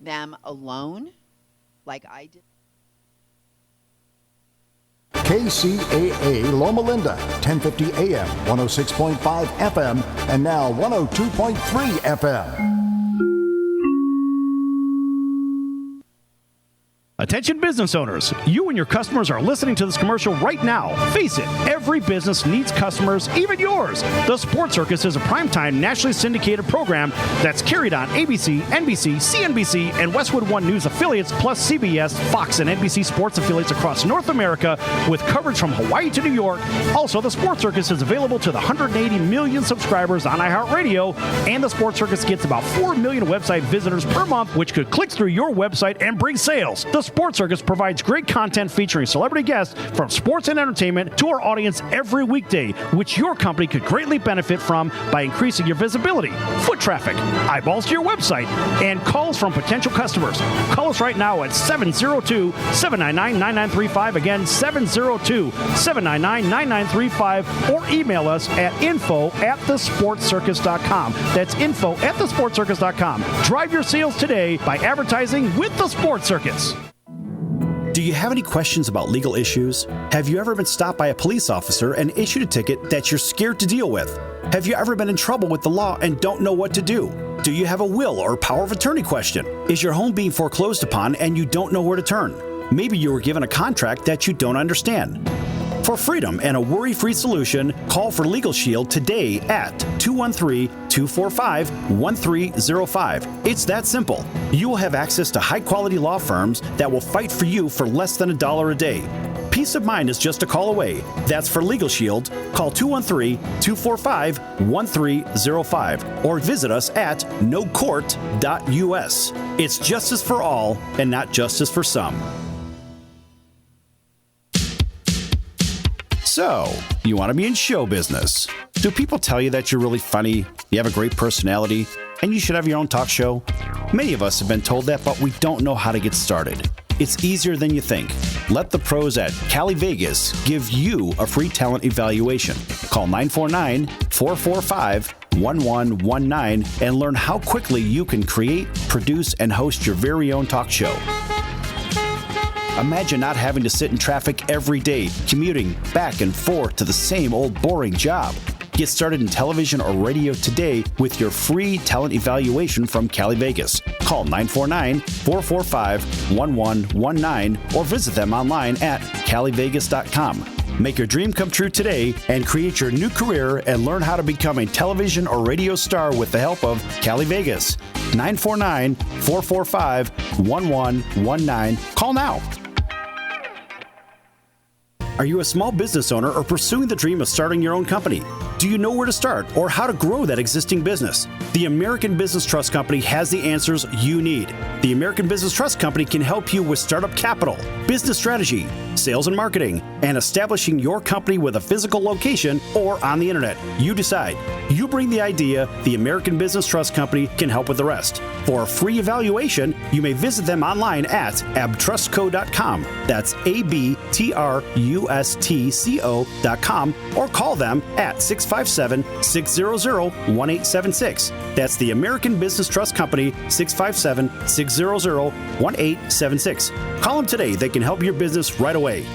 them alone like I did. KCAA Loma Linda, 1050 AM, 106.5 FM, and now 102.3 FM. Attention business owners, you and your customers are listening to this commercial right now. Face it, every business needs customers, even yours. The Sports Circus is a primetime nationally syndicated program that's carried on ABC, NBC, CNBC, and Westwood One News affiliates, plus CBS, Fox, and NBC sports affiliates across North America with coverage from Hawaii to New York. Also, the Sports Circus is available to the 180 million subscribers on iHeartRadio, and the Sports Circus gets about 4 million website visitors per month, which could click through your website and bring sales. The Sports Circus provides great content featuring celebrity guests from sports and entertainment to our audience every weekday, which your company could greatly benefit from by increasing your visibility, foot traffic, eyeballs to your website, and calls from potential customers. Call us right now at 702-799-9935. Again, 702-799-9935, or email us at info@thesportscircus.com. That's info@thesportscircus.com. Drive your sales today by advertising with the Sports Circus. Do you have any questions about legal issues? Have you ever been stopped by a police officer and issued a ticket that you're scared to deal with? Have you ever been in trouble with the law and don't know what to do? Do you have a will or power of attorney question? Is your home being foreclosed upon and you don't know where to turn? Maybe you were given a contract that you don't understand. For freedom and a worry-free solution, call for Legal Shield today at 213-245-1305. It's that simple. You will have access to high-quality law firms that will fight for you for less than $1 a day. Peace of mind is just a call away. That's for Legal Shield. Call 213-245-1305 or visit us at nocourt.us. It's justice for all and not justice for some. So, you want to be in show business. Do people tell you that you're really funny, you have a great personality, and you should have your own talk show? Many of us have been told that, but we don't know how to get started. It's easier than you think. Let the pros at Cali Vegas give you a free talent evaluation. Call 949-445-1119 and learn how quickly you can create, produce, and host your very own talk show. Imagine not having to sit in traffic every day, commuting back and forth to the same old boring job. Get started in television or radio today with your free talent evaluation from Cali Vegas. Call 949-445-1119 or visit them online at calivegas.com. Make your dream come true today and create your new career and learn how to become a television or radio star with the help of Cali Vegas. 949-445-1119. Call now. Are you a small business owner or pursuing the dream of starting your own company? Do you know where to start or how to grow that existing business? The American Business Trust Company has the answers you need. The American Business Trust Company can help you with startup capital, business strategy, sales and marketing, and establishing your company with a physical location or on the internet. You decide. You bring the idea, the American Business Trust Company can help with the rest. For a free evaluation, you may visit them online at abtrustco.com. That's ABTRUSTCO.com or call them at 657-600-1876. That's the American Business Trust Company, 657-600-1876. Call them today. They can help your business right away.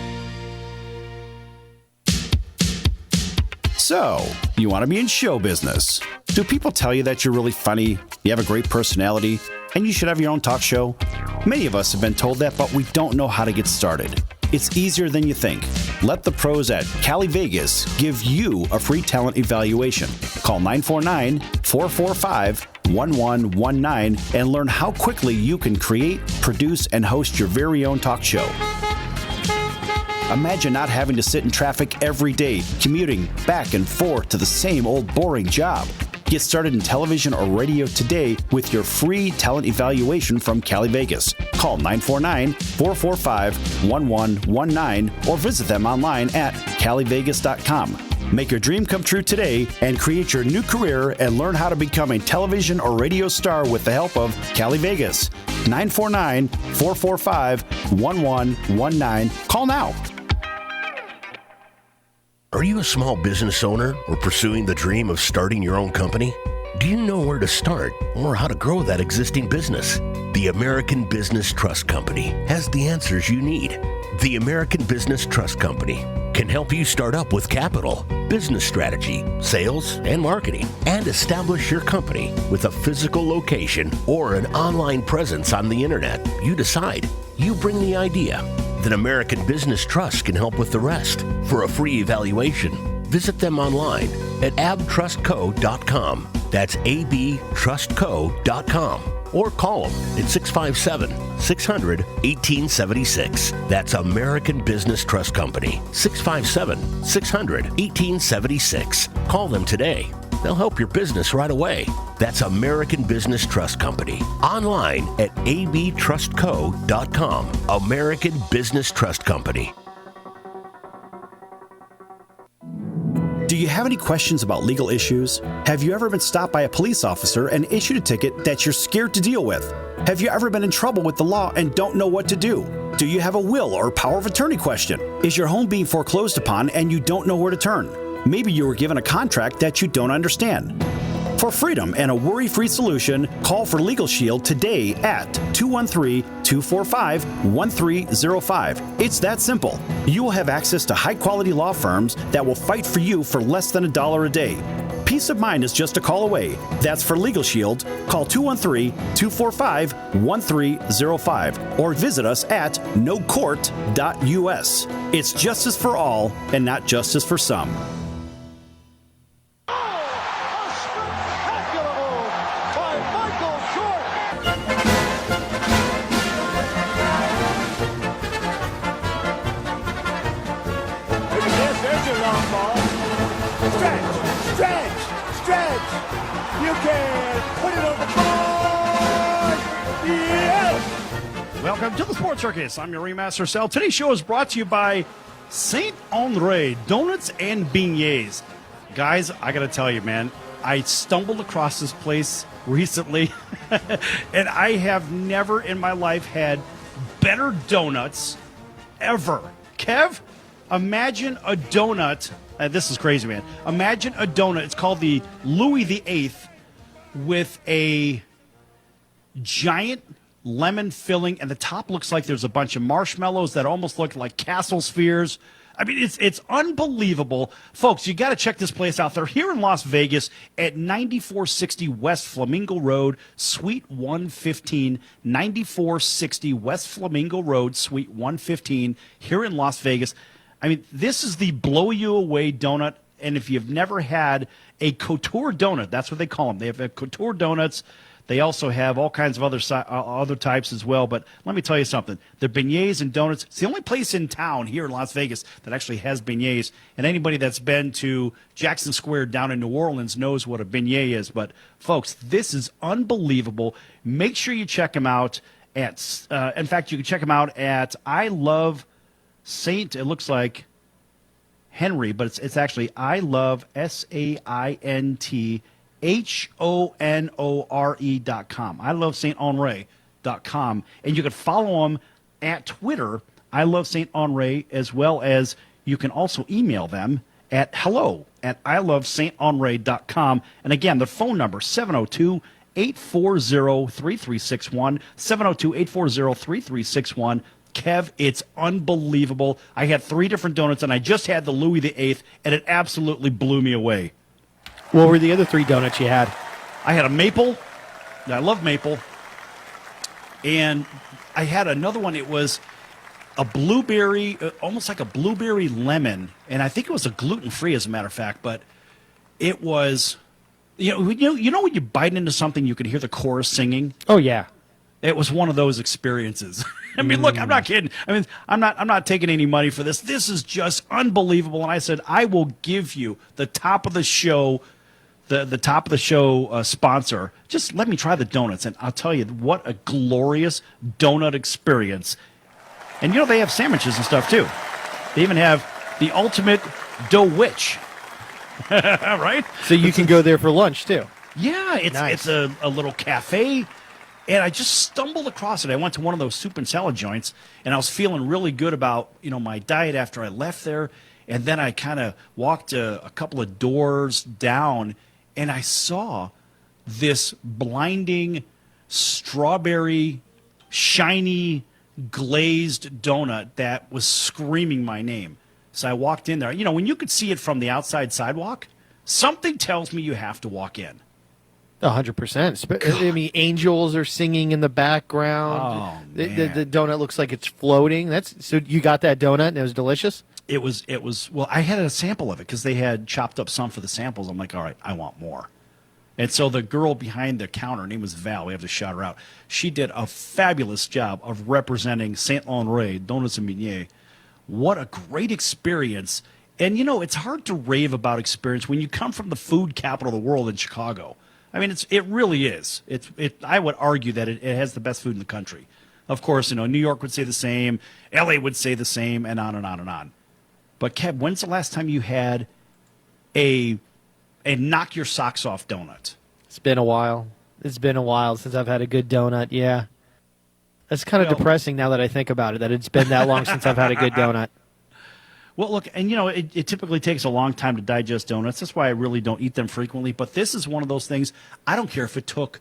So, you want to be in show business. Do people tell you that you're really funny, you have a great personality, and you should have your own talk show? Many of us have been told that, but we don't know how to get started. It's easier than you think. Let the pros at Cali Vegas give you a free talent evaluation. Call 949-445-1119 and learn how quickly you can create, produce, and host your very own talk show. Imagine not having to sit in traffic every day, commuting back and forth to the same old boring job. Get started in television or radio today with your free talent evaluation from Cali Vegas. Call 949-445-1119 or visit them online at calivegas.com. Make your dream come true today and create your new career and learn how to become a television or radio star with the help of Cali Vegas. 949-445-1119. Call now. Are you a small business owner or pursuing the dream of starting your own company? Do Do you know where to start or how to grow that existing business? The American Business Trust Company has the answers you need. The American Business Trust Company can help you start up with capital, business strategy, sales, and marketing, and establish your company with a physical location or an online presence on the internet. You decide. You bring the idea. Then American Business Trust can help with the rest. For a free evaluation, visit them online at abtrustco.com. That's abtrustco.com. Or call them at 657-600-1876. That's American Business Trust Company, 657-600-1876. Call them today. They'll help your business right away. That's American Business Trust Company. Online at abtrustco.com. American Business Trust Company. Do you have any questions about legal issues? Have you ever been stopped by a police officer and issued a ticket that you're scared to deal with? Have you ever been in trouble with the law and don't know what to do? Do you have a will or power of attorney question? Is your home being foreclosed upon and you don't know where to turn? Maybe you were given a contract that you don't understand. For freedom and a worry-free solution, call for Legal Shield today at 213-245-1305. It's that simple. You will have access to high-quality law firms that will fight for you for less than $1 a day. Peace of mind is just a call away. That's for Legal Shield. Call 213-245-1305 or visit us at nocourt.us. It's justice for all and not justice for some. Welcome to the Sports Circus. I'm your Ringmaster Sal. Today's show is brought to you by Saint Henri Donuts and Beignets. Guys, I got to tell you, man, I stumbled across this place recently, and I have never in my life had better donuts ever. Kev, imagine a donut. This is crazy, man. Imagine a donut. It's called the Louis VIII with a giant lemon filling, and the top looks like there's a bunch of marshmallows that almost look like castle spheres. I mean, it's unbelievable. Folks, you got to check this place out. They're here in Las Vegas at 9460 West Flamingo Road, Suite 115. 9460 West Flamingo Road, Suite 115, here in Las Vegas. I mean, this is the blow-you-away donut, and if you've never had a couture donut, that's what they call them. They have couture donuts. They also have all kinds of other types as well. But let me tell you something. The beignets and donuts, it's the only place in town here in Las Vegas that actually has beignets. And anybody that's been to Jackson Square down in New Orleans knows what a beignet is. But, folks, this is unbelievable. Make sure you check them out at, in fact, you can check them out at I Love Saint, it looks like Henry, but it's actually I Love SAINTHONORE.com. I love SaintHonore.com. And you can follow them at Twitter, I love Saint Honore, as well as you can also email them at hello@ilovesainthonore.com. And again, the phone number, 702-840-3361, 702-840-3361. Kev, it's unbelievable. I had 3 different donuts, and I just had the Louis VIII, and it absolutely blew me away. What were the other 3 donuts you had? I had a maple. I love maple. And I had another one. It was a blueberry, almost like a blueberry lemon. And I think it was a gluten-free, as a matter of fact. But it was, you know when you bite into something, you can hear the chorus singing? Oh, yeah. It was one of those experiences. I mean, look, I'm not kidding. I mean, I'm not taking any money for this. This is just unbelievable. And I said, I will give you the top of the show, the top of the show sponsor. Just let me try the donuts, and I'll tell you what a glorious donut experience. And you know they have sandwiches and stuff too. They even have the ultimate dough witch, right? So you can go there for lunch too. Yeah, it's a little cafe. And I just stumbled across it. I went to one of those soup and salad joints, and I was feeling really good about, my diet after I left there. And then I kind of walked a couple of doors down, and I saw this blinding strawberry, shiny, glazed donut that was screaming my name. So I walked in there. You know, when you could see it from the outside sidewalk, something tells me you have to walk in. 100%. I mean, angels are singing in the background. Oh, the donut looks like it's floating. So you got that donut and it was delicious? It was. Well, I had a sample of it because they had chopped up some for the samples. I'm like, all right, I want more. And so the girl behind the counter, her name was Val. We have to shout her out. She did a fabulous job of representing Saint Honoré Donuts and Beignets. What a great experience. And, you know, it's hard to rave about experience when you come from the food capital of the world in Chicago. I mean, it really is. I would argue that it has the best food in the country. Of course, you know, New York would say the same. L.A. would say the same, and on and on and on. But, Kev, when's the last time you had a knock-your-socks-off donut? It's been a while. It's been a while since I've had a good donut, yeah. That's kind of depressing now that I think about it, that it's been that long since I've had a good donut. Well, look, and, you know, it typically takes a long time to digest donuts. That's why I really don't eat them frequently. But this is one of those things, I don't care if it took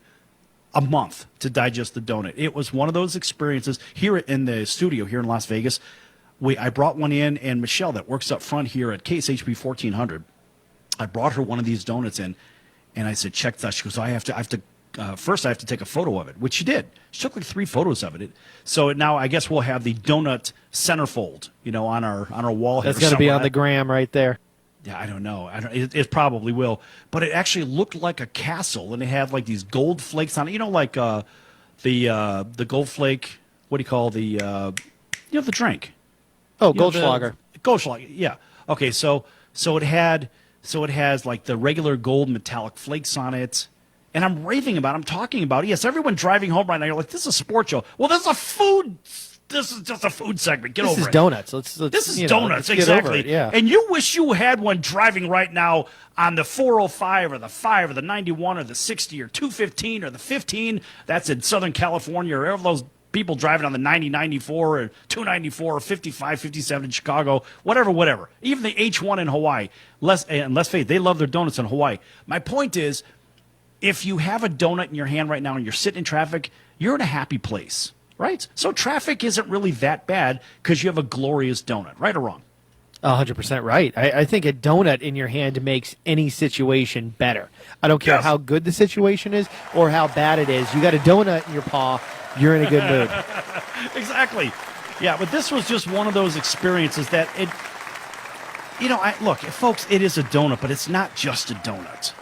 a month to digest the donut. It was one of those experiences here in the studio here in Las Vegas. I brought one in, and Michelle, that works up front here at KSHP 1400, I brought her one of these donuts in, and I said, check that. She goes, first I have to take a photo of it, which she did. She took like 3 photos of it. So now I guess we'll have the donut centerfold, you know, on our wall. That's going to be on the gram right there. Yeah, I don't know. It probably will. But it actually looked like a castle, and it had like these gold flakes on it. You know, like the gold flake. What do you call the drink? Oh, Goldschlager. Goldschlager. Yeah. Okay. So it has like the regular gold metallic flakes on it. And I'm raving about it. I'm talking about it. Yes, everyone driving home right now, you're like, this is a sports show. Well, this is just a food segment. Get over it. This is donuts. This is donuts, exactly. Yeah. And you wish you had one driving right now on the 405 or the 5 or the 91 or the 60 or 215 or the 15. That's in Southern California or all those people driving on the 90, 94 or 294 or 55, 57 in Chicago, whatever. Even the H1 in Hawaii. Let's face it, they love their donuts in Hawaii. My point is, if you have a donut in your hand right now and you're sitting in traffic, you're in a happy place, right? So traffic isn't really that bad because you have a glorious donut, right or wrong? 100% right. I think a donut in your hand makes any situation better. I don't care how good the situation is or how bad it is. You got a donut in your paw, you're in a good mood. Exactly. Yeah, but this was just one of those experiences that look, folks, it is a donut, but it's not just a donut.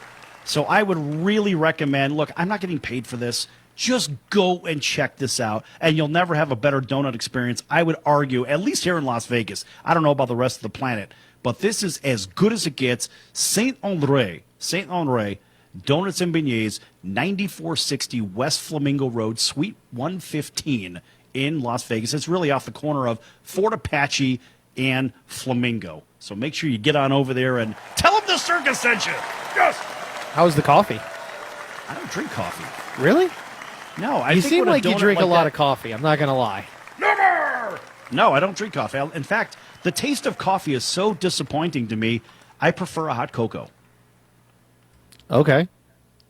So I would really recommend, look, I'm not getting paid for this. Just go and check this out, and you'll never have a better donut experience, I would argue, at least here in Las Vegas. I don't know about the rest of the planet, but this is as good as it gets. Saint Honoré, Donuts and Beignets, 9460 West Flamingo Road, Suite 115 in Las Vegas. It's really off the corner of Fort Apache and Flamingo. So make sure you get on over there and tell them the circus sent you. Yes! How's the coffee? I don't drink coffee. Really? No, you seem like you drink a lot of coffee. I'm not going to lie. Never! No, I don't drink coffee. In fact, the taste of coffee is so disappointing to me, I prefer a hot cocoa. Okay.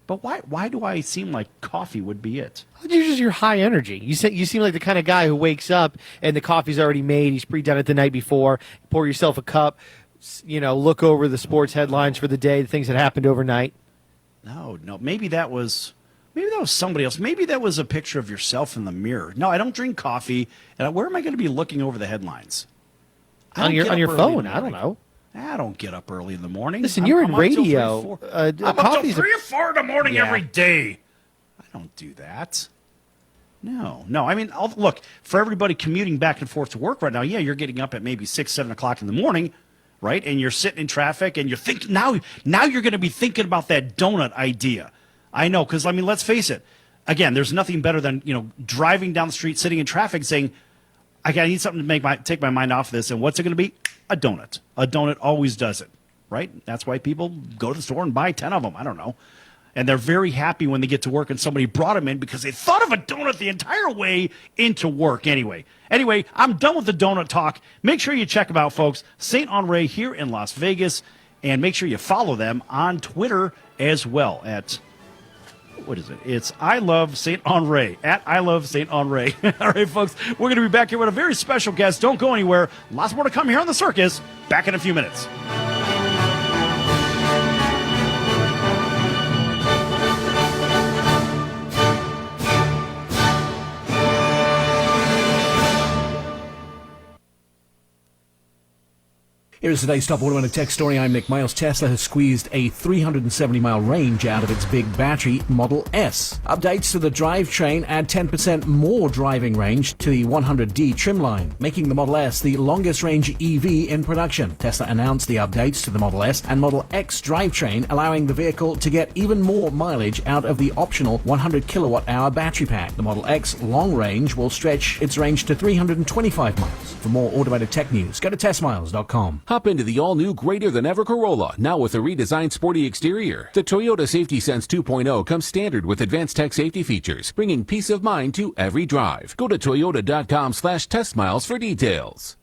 But why do I seem like coffee would be it? You're high energy. You seem like the kind of guy who wakes up and the coffee's already made. He's pre-done it the night before. Pour yourself a cup, look over the sports headlines for the day, the things that happened overnight. No. Maybe that was somebody else. Maybe that was a picture of yourself in the mirror. No, I don't drink coffee. And where am I going to be looking over the headlines? On your phone. I don't know. I don't get up early in the morning. Listen, you're in radio. I'm up till 3 or 4 in the morning every day. I don't do that. No. I mean, look, for everybody commuting back and forth to work right now, yeah, you're getting up at maybe 6, 7 o'clock in the morning, right? And you're sitting in traffic, and you're thinking, now you're going to be thinking about that donut idea. I know, because, I mean, let's face it. Again, there's nothing better than, driving down the street, sitting in traffic, saying, I need something to take my mind off this. And what's it going to be? A donut. A donut always does it, right? That's why people go to the store and buy 10 of them. I don't know. And they're very happy when they get to work and somebody brought them in because they thought of a donut the entire way into work. Anyway, I'm done with the donut talk. Make sure you check them out, folks. Saint Honoré here in Las Vegas. And make sure you follow them on Twitter as well at what is it? It's I Love St. Henri, at I Love St. Henri. All right, folks, we're going to be back here with a very special guest. Don't go anywhere. Lots more to come here on the circus. Back in a few minutes. Here's today's top automotive tech story. I'm Nick Miles. Tesla has squeezed a 370-mile range out of its big battery Model S. Updates to the drivetrain add 10% more driving range to the 100D trim line, making the Model S the longest range EV in production. Tesla announced the updates to the Model S and Model X drivetrain, allowing the vehicle to get even more mileage out of the optional 100 kilowatt-hour battery pack. The Model X long range will stretch its range to 325 miles. For more automotive tech news, go to testmiles.com. Hop into the all-new greater-than-ever Corolla, now with a redesigned sporty exterior. The Toyota Safety Sense 2.0 comes standard with advanced tech safety features, bringing peace of mind to every drive. Go to toyota.com/testmiles for details.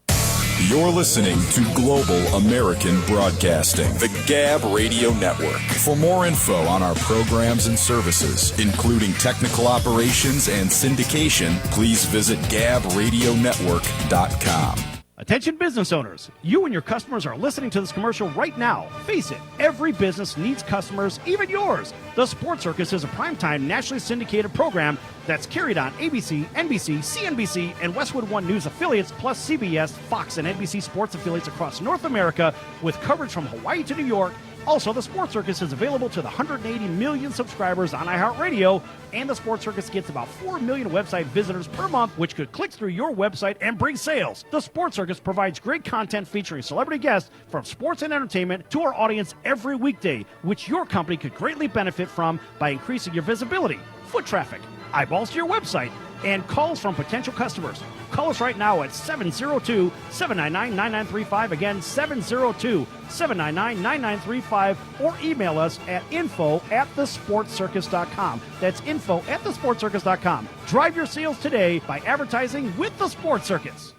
You're listening to Global American Broadcasting, the Gab Radio Network. For more info on our programs and services, including technical operations and syndication, please visit gabradionetwork.com. Attention business owners, you and your customers are listening to this commercial right now. Face it, every business needs customers, even yours. The Sports Circus is a primetime nationally syndicated program that's carried on ABC, NBC, CNBC, and Westwood One News affiliates, plus CBS, Fox, and NBC sports affiliates across North America, with coverage from Hawaii to New York. Also, the Sports Circus is available to the 180 million subscribers on iHeartRadio, and the Sports Circus gets about 4 million website visitors per month, which could click through your website and bring sales. The Sports Circus provides great content featuring celebrity guests from sports and entertainment to our audience every weekday, which your company could greatly benefit from by increasing your visibility, foot traffic, eyeballs to your website, and calls from potential customers. Call us right now at 702-799-9935. Again, 702-799-9935. Or email us at info@thesportscircus.com. That's info@thesportscircus.com. Drive your sales today by advertising with the Sports Circus.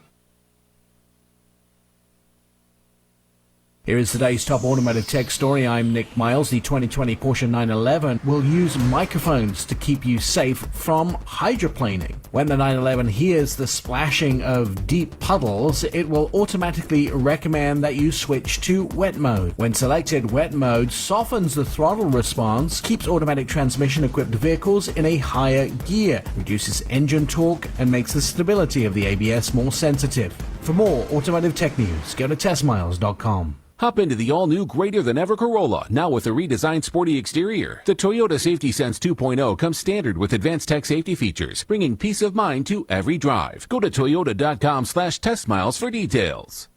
Here is today's top automotive tech story. I'm Nick Miles. The 2020 Porsche 911 will use microphones to keep you safe from hydroplaning. When the 911 hears the splashing of deep puddles, it will automatically recommend that you switch to wet mode. When selected, wet mode softens the throttle response, keeps automatic transmission-equipped vehicles in a higher gear, reduces engine torque, and makes the stability of the ABS more sensitive. For more automotive tech news, go to testmiles.com. Hop into the all-new greater-than-ever Corolla, now with a redesigned sporty exterior. The Toyota Safety Sense 2.0 comes standard with advanced tech safety features, bringing peace of mind to every drive. Go to toyota.com/testmiles for details.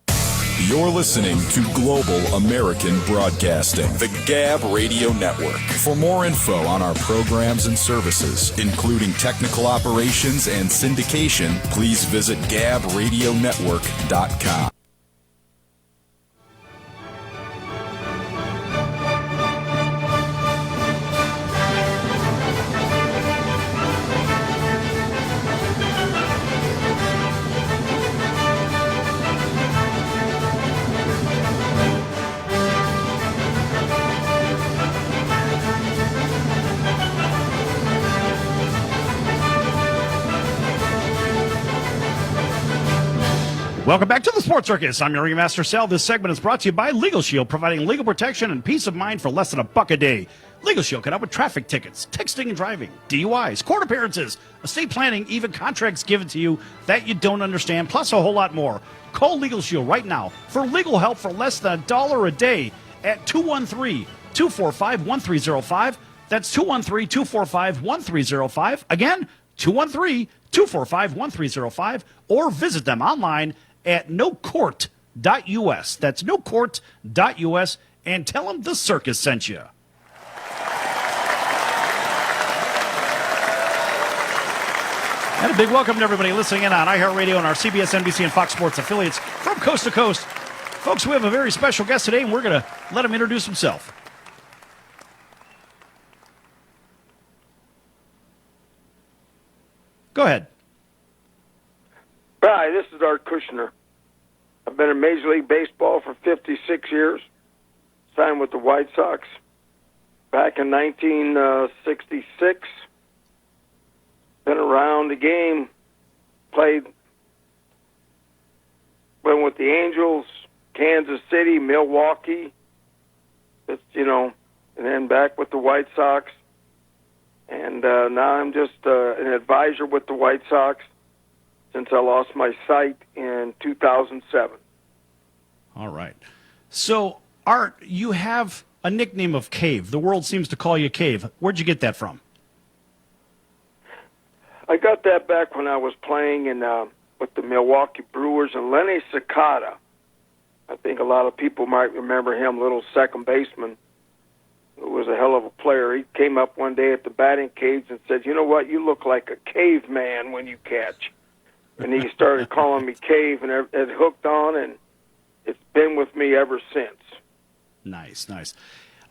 You're listening to Global American Broadcasting, the Gab Radio Network. For more info on our programs and services, including technical operations and syndication, please visit gabradionetwork.com. Welcome back to the Sports Circus. I'm your Ringmaster Sal. This segment is brought to you by Legal Shield, providing legal protection and peace of mind for less than $1 a day. Legal Shield can help with traffic tickets, texting and driving, DUIs, court appearances, estate planning, even contracts given to you that you don't understand, plus a whole lot more. Call Legal Shield right now for legal help for less than $1 a day at 213-245-1305. That's 213-245-1305. Again, 213-245-1305. Or visit them online at nocourt.us. That's nocourt.us, and tell them the circus sent you. And a big welcome to everybody listening in on iHeartRadio and our CBS, NBC, and Fox Sports affiliates from coast to coast. Folks, we have a very special guest today, and we're going to let him introduce himself. Go ahead. Hi, this is Art Kusnyer. I've been in Major League Baseball for 56 years, signed with the White Sox. back in 1966. Been around the game. Went with the Angels, Kansas City, Milwaukee. It's, and then back with the White Sox. And now I'm just an advisor with the White Sox since I lost my sight in 2007. All right. So, Art, you have a nickname of Cave. The world seems to call you Cave. Where'd you get that from? I got that back when I was playing with the Milwaukee Brewers, and Lenny Cicada. I think a lot of people might remember him, little second baseman, who was a hell of a player. He came up one day at the batting cage and said, "You know what? You look like a caveman when you catch." And he started calling me Cave, and it hooked on, and it's been with me ever since. Nice.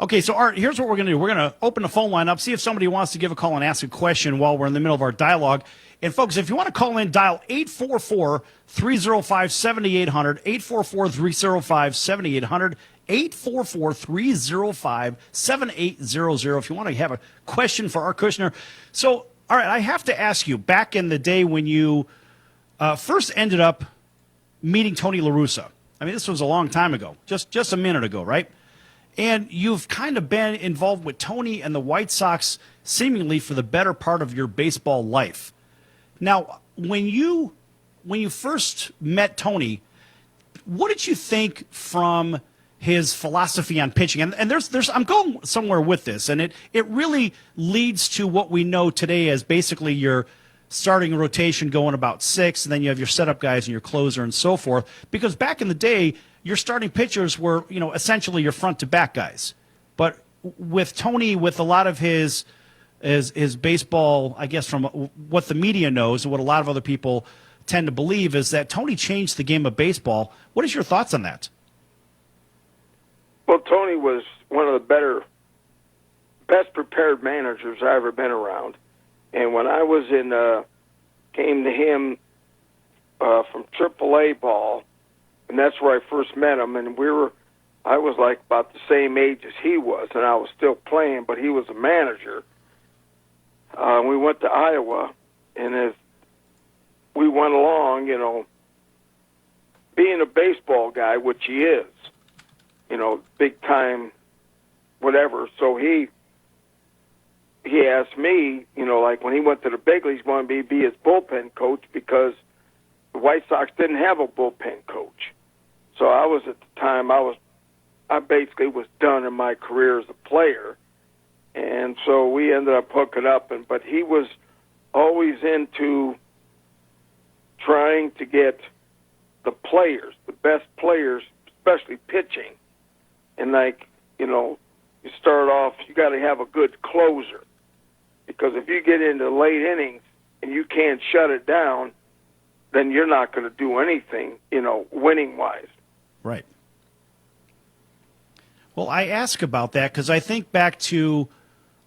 Okay, so Art, here's what we're going to do. We're going to open the phone line up, see if somebody wants to give a call and ask a question while we're in the middle of our dialogue. And, folks, if you want to call in, dial 844-305-7800, 844-305-7800, 844-305-7800 if you want to have a question for Art Kusnyer. So, all right, I have to ask you, back in the day when you first ended up meeting Tony La Russa, I mean, this was a long time ago, just a minute ago, right? And you've kind of been involved with Tony and the White Sox seemingly for the better part of your baseball life. Now, when you first met Tony, what did you think from his philosophy on pitching? And there's I'm going somewhere with this, and it really leads to what we know today as basically your starting rotation going about 6, and then you have your setup guys and your closer and so forth. Because back in the day, your starting pitchers were, essentially your front to back guys. But with Tony, with a lot of his baseball, I guess from what the media knows and what a lot of other people tend to believe, is that Tony changed the game of baseball. What is your thoughts on that? Well, Tony was one of the best prepared managers I've ever been around. And when I was came to him from AAA ball, and that's where I first met him, and I was like about the same age as he was, and I was still playing, but he was a manager. We went to Iowa, and as we went along, being a baseball guy, which he is, big time, whatever. So he asked me, like when he went to the big leagues, he wanted me to be his bullpen coach because the White Sox didn't have a bullpen coach. So I was at the time, I basically was done in my career as a player. And so we ended up hooking up, but he was always into trying to get the players, the best players, especially pitching. And you start off, you got to have a good closer. Because if you get into late innings and you can't shut it down, then you're not going to do anything, winning-wise. Right. Well, I ask about that because I think back to,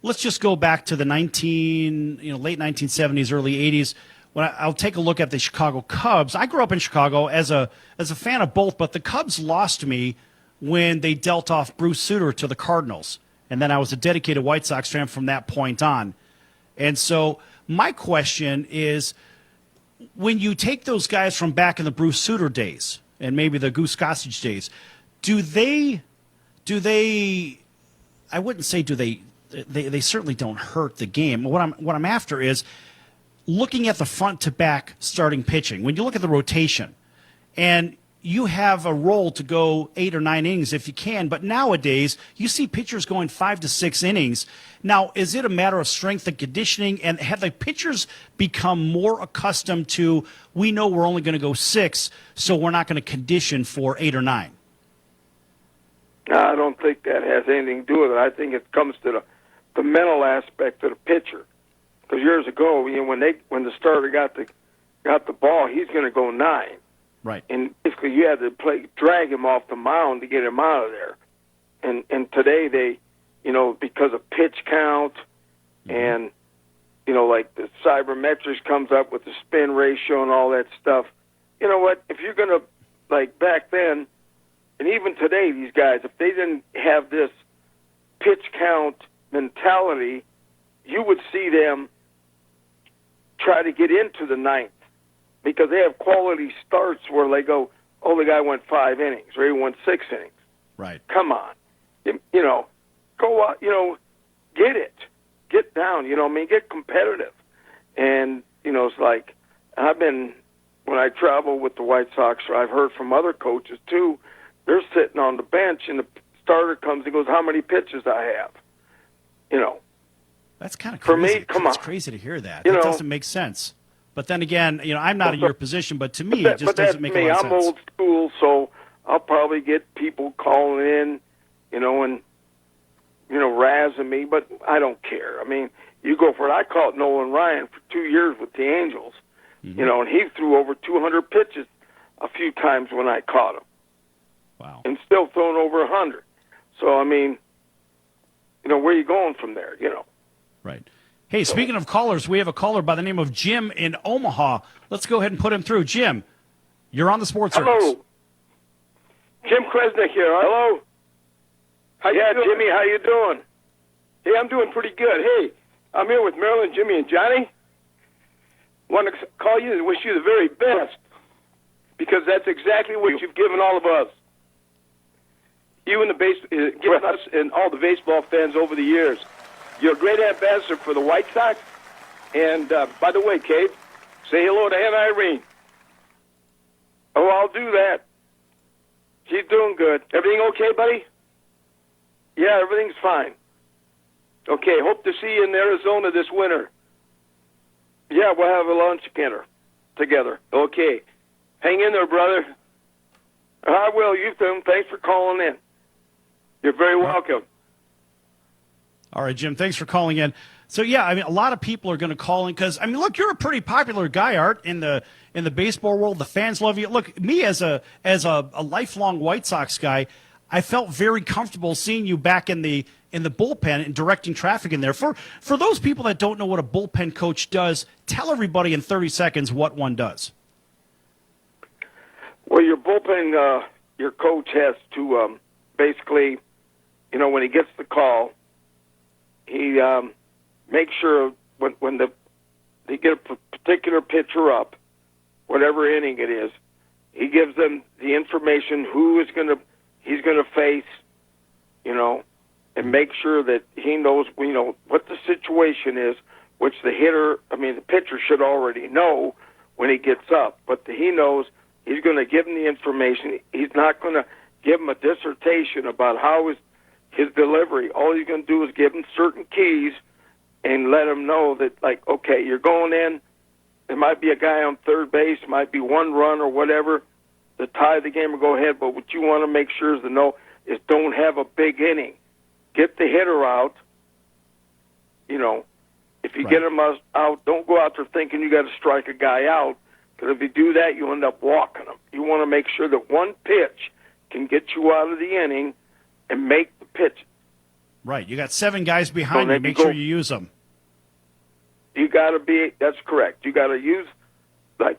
let's just go back to the late 1970s, early 80s. When I'll take a look at the Chicago Cubs. I grew up in Chicago as a fan of both, but the Cubs lost me when they dealt off Bruce Sutter to the Cardinals. And then I was a dedicated White Sox fan from that point on. And so my question is, when you take those guys from back in the Bruce Sutter days and maybe the Goose Gossage days, do they I wouldn't say they certainly don't hurt the game. What I'm after is looking at the front to back starting pitching. When you look at the rotation and you have a role to go 8 or 9 innings if you can, but nowadays you see pitchers going 5 to 6 innings. Now, is it a matter of strength and conditioning, and have the pitchers become more accustomed to, we know we're only going to go 6, so we're not going to condition for 8 or 9? No, I don't think that has anything to do with it. I think it comes to the mental aspect of the pitcher. Because years ago, when the starter got the ball, he's going to go 9. Right. And basically you had to drag him off the mound to get him out of there. And today they, because of pitch count and, like the cybermetrics comes up with the spin ratio and all that stuff. You know what? If you're going to, like back then, and even today these guys, if they didn't have this pitch count mentality, you would see them try to get into the ninth because they have quality starts where they go, oh, the guy went 5 innings or he went 6 innings. Right. Come on. Go out, get it. Get down, get competitive. And, it's like, when I travel with the White Sox, I've heard from other coaches too, they're sitting on the bench and the starter comes and goes, how many pitches I have? That's kind of for crazy. me, come on. It's crazy to hear that. It doesn't make sense. But then again, I'm not in your position, but to me, it just doesn't make a lot of sense. I'm old school, so I'll probably get people calling in, and, razzing me, but I don't care. I mean, you go for it. I caught Nolan Ryan for 2 years with the Angels, and he threw over 200 pitches a few times when I caught him. Wow. And still thrown over 100. So, I mean, where are you going from there, Right. Hey, speaking of callers, we have a caller by the name of Jim in Omaha. Let's go ahead and put him through. Jim, you're on the Sports Circus. Hello. Jim Kresnick here. Hello. Jimmy, how you doing? Hey, I'm doing pretty good. Hey, I'm here with Marilyn, Jimmy, and Johnny. Want to call you and wish you the very best because that's exactly what you've given all of us. You and given us and all the baseball fans over the years. You're a great ambassador for the White Sox. And by the way, Cave, say hello to Aunt Irene. Oh, I'll do that. She's doing good. Everything okay, buddy? Yeah, everything's fine. Okay, hope to see you in Arizona this winter. Yeah, we'll have a lunch together. Okay. Hang in there, brother. I will. You too. Thanks for calling in. You're very welcome. All right, Jim, thanks for calling in. So, yeah, a lot of people are going to call in because, look, you're a pretty popular guy, Art, in the baseball world. The fans love you. Look, me as a lifelong White Sox guy, I felt very comfortable seeing you back in the bullpen and directing traffic in there. For those people that don't know what a bullpen coach does, tell everybody in 30 seconds what one does. Well, your bullpen, your coach has to basically, when he gets the call, he makes sure when they get a particular pitcher up, whatever inning it is, he gives them the information who he's going to face, and make sure that he knows, what the situation is, which the pitcher should already know when he gets up, but he knows he's going to give him the information. He's not going to give him a dissertation about how his delivery. All he's going to do is give him certain keys and let him know that, okay, you're going in. There might be a guy on third base, might be one run or whatever to tie the game or go ahead. But what you want to make sure is don't have a big inning. Get the hitter out. If you get him out, don't go out there thinking you got to strike a guy out. Because if you do that, you end up walking him. You want to make sure that one pitch can get you out of the inning and make the pitch. Right. You got 7 guys behind you. Make sure you use them. That's correct. You got to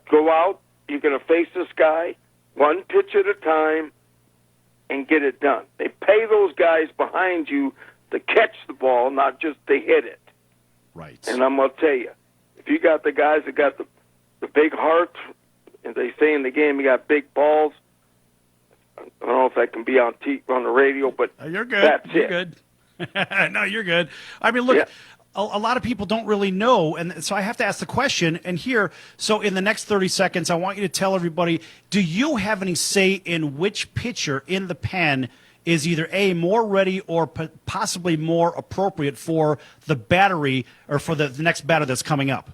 go out. You're going to face this guy one pitch at a time and get it done. They pay those guys behind you to catch the ball, not just to hit it. Right. And I'm going to tell you, if you got the guys that got the big heart, and they say in the game you got big balls, I don't know if that can be on the radio, but you're good. That's you're it. Good. No, you're good. Look, Yeah. a lot of people don't really know, and so I have to ask the question. And here, so in the next 30 seconds, I want you to tell everybody, do you have any say in which pitcher in the pen is either A, more ready or possibly more appropriate for the battery or for the next batter that's coming up?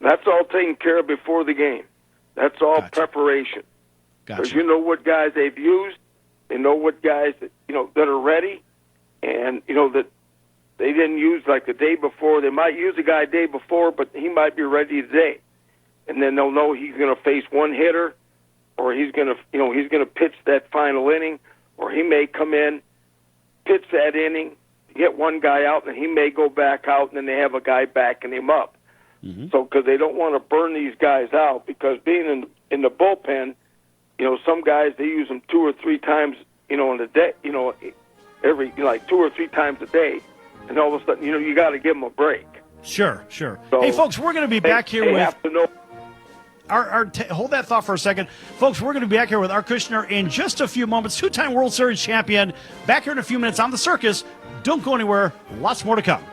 That's all taken care of before the game. That's all preparation. Because Gotcha. you know what guys they've used, they know what guys that are ready, and that they didn't use like the day before. They might use a guy day before, but he might be ready today, and then they'll know he's going to face one hitter, or he's going to pitch that final inning, or he may come in, pitch that inning, get one guy out, and he may go back out, and then they have a guy backing him up. Mm-hmm. So, because they don't want to burn these guys out, because being in the bullpen, some guys they use them 2 or 3 times, in a day, every 2 or 3 times a day, and all of a sudden, you got to give them a break. Sure, sure. So hey, folks, we're going to be back here they with have to know. Hold that thought for a second. Folks, we're going to be back here with Art Kusnyer in just a few moments. Two-time World Series champion. Back here in a few minutes on The Circus. Don't go anywhere. Lots more to come.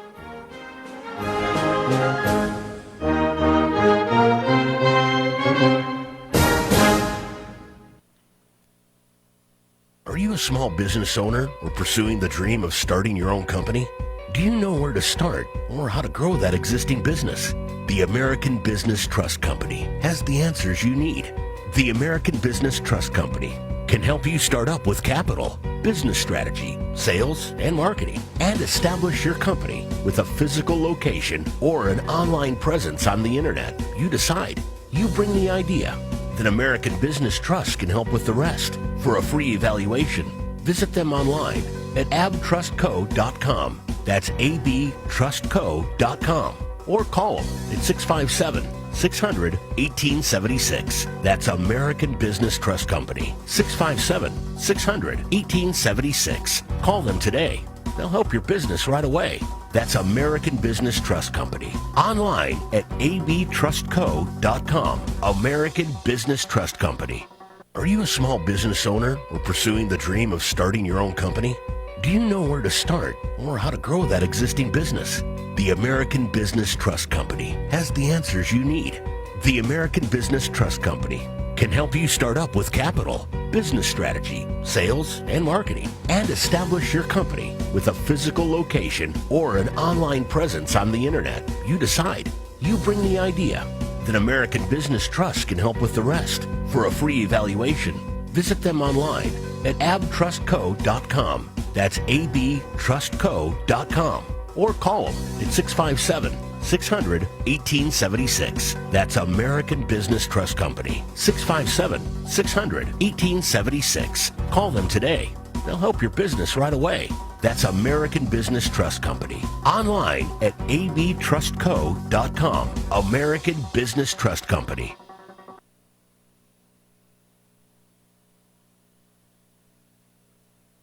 Are you a small business owner or pursuing the dream of starting your own company? Do you know where to start or how to grow that existing business? The American Business Trust Company has the answers you need. The American Business Trust Company can help you start up with capital, business strategy, sales, and marketing, and establish your company with a physical location or an online presence on the internet. You decide. You bring the idea. Then American Business Trust can help with the rest. For a free evaluation, visit them online at abtrustco.com. That's abtrustco.com. Or call them at 657-600-1876. That's American Business Trust Company. 657-600-1876. Call them today. They'll help your business right away. That's American Business Trust Company. Online at abtrustco.com. American Business Trust Company. Are you a small business owner or pursuing the dream of starting your own company? Do you know where to start or how to grow that existing business? The American Business Trust Company has the answers you need. The American Business Trust Company can help you start up with capital, business strategy, sales, and marketing, and establish your company with a physical location or an online presence on the internet. You decide. You bring the idea. Then American Business Trust can help with the rest. For a free evaluation, visit them online at abtrustco.com. That's abtrustco.com. Or call them at 657-600-1876. That's American Business Trust Company. 657-600-1876. Call them today. They'll help your business right away. That's American Business Trust Company. Online at abtrustco.com. American Business Trust Company.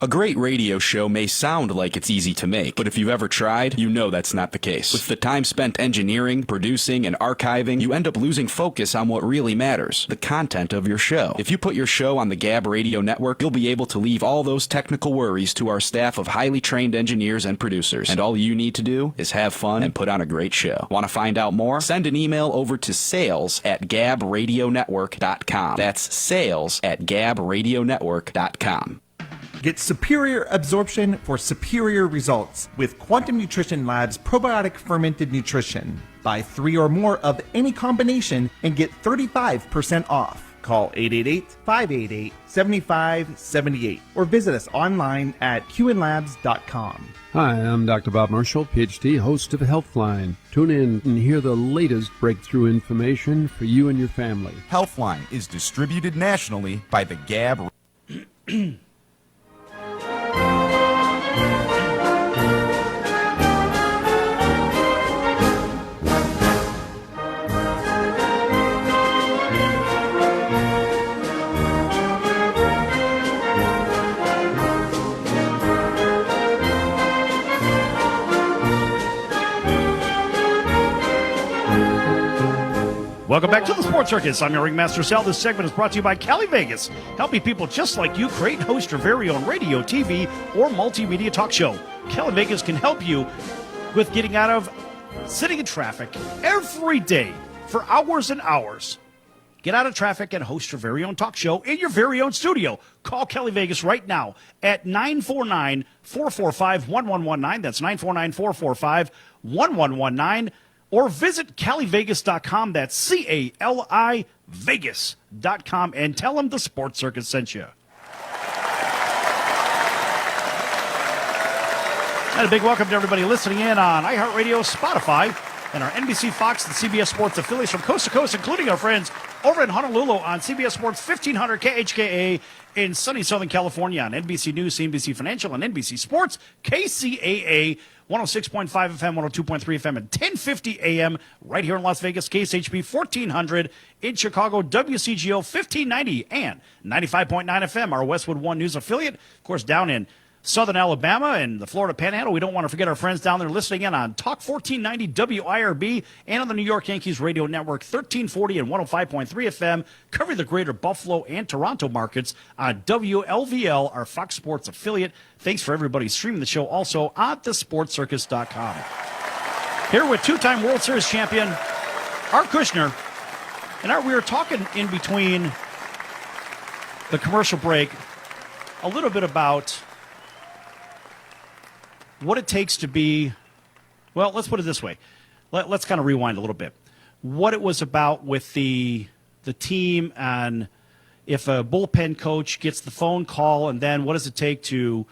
A great radio show may sound like it's easy to make, but if you've ever tried, you know that's not the case. With the time spent engineering, producing, and archiving, you end up losing focus on what really matters, the content of your show. If you put your show on the Gab Radio Network, you'll be able to leave all those technical worries to our staff of highly trained engineers and producers. And all you need to do is have fun and put on a great show. Want to find out more? Send an email over to sales@gabradionetwork.com. That's sales@gabradionetwork.com. Get superior absorption for superior results with Quantum Nutrition Lab's probiotic fermented nutrition. Buy 3 or more of any combination and get 35% off. Call 888-588-7578 or visit us online at qnlabs.com. Hi, I'm Dr. Bob Marshall, PhD, host of Healthline. Tune in and hear the latest breakthrough information for you and your family. Healthline is distributed nationally by the Gab. Welcome back to the Sports Circus. I'm your Ringmaster Sal. This segment is brought to you by Cali Vegas, helping people just like you create and host your very own radio, TV, or multimedia talk show. Cali Vegas can help you with getting out of sitting in traffic every day for hours and hours. Get out of traffic and host your very own talk show in your very own studio. Call Cali Vegas right now at 949-445-1119. That's 949-445-1119. Or visit CaliVegas.com. That's CALI Vegas.com. And tell them the Sports Circus sent you. And a big welcome to everybody listening in on iHeartRadio, Spotify, and our NBC, Fox, and CBS Sports affiliates from coast to coast, including our friends over in Honolulu on CBS Sports 1500 KHKA in sunny Southern California, on NBC News, CNBC Financial, and NBC Sports, KCAA 106.5 FM, 102.3 FM, and 1050 AM right here in Las Vegas, KSHP 1400 in Chicago, WCGO 1590 and 95.9 FM, our Westwood One News affiliate. Of course, down in Southern Alabama and the Florida Panhandle. We don't want to forget our friends down there listening in on Talk 1490 WIRB and on the New York Yankees Radio Network 1340 and 105.3 FM, covering the greater Buffalo and Toronto markets on WLVL, our Fox Sports affiliate. Thanks for everybody streaming the show also on thesportscircus.com. Here with two-time World Series champion Art Kusnyer. And we were talking in between the commercial break a little bit about what it takes to be, well, let's put it this way. Let's kind of rewind a little bit. What it was about with the team, and if a bullpen coach gets the phone call, and then what does it take to